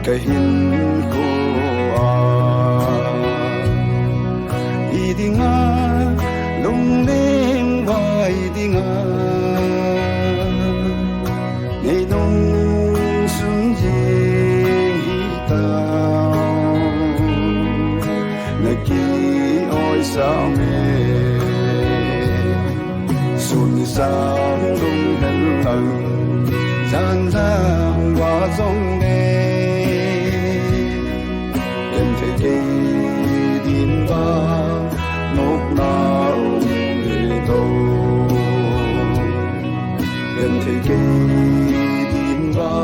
kahin ko idi nga lung lên vai đi nga ngày đông xuân dễ tao ngày kia ôi sao mê xuân sang đông hân lần gian giang hoa rong đê em thấy cây điên ba ngốc nào để đâu em thấy cây điên ba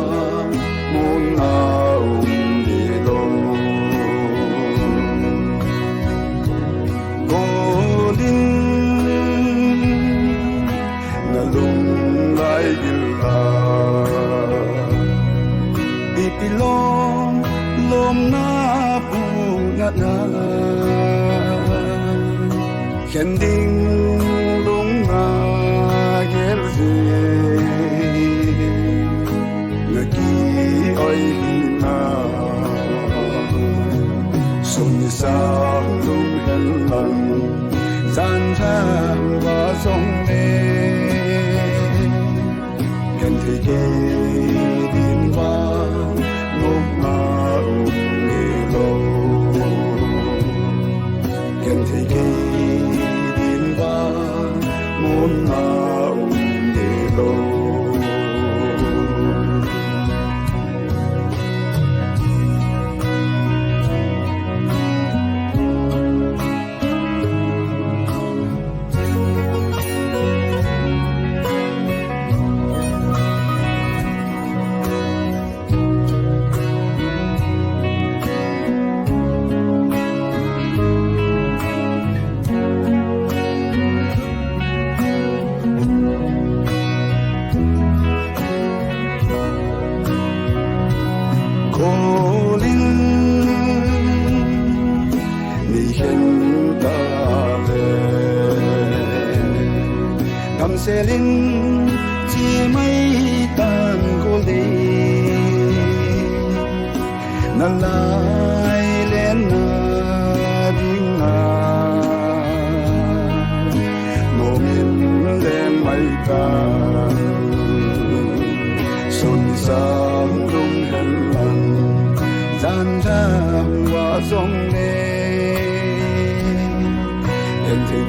muốn nào để đâu cô đinh na lung lại gila ipilong lom na punga na Kending lung na gerze Nagi oi hina Sung sang lung helang Zan zang wa song ne Ken thi ge din wa Ngok na ne lo Ken thi ge muốn nào để đâu sẽ linh chỉ mấy tàn cô đi năn lại lên na đi na nô miền lên mấy tàn xuân sang đông hân lăng gian ra hoa sông đê em thấy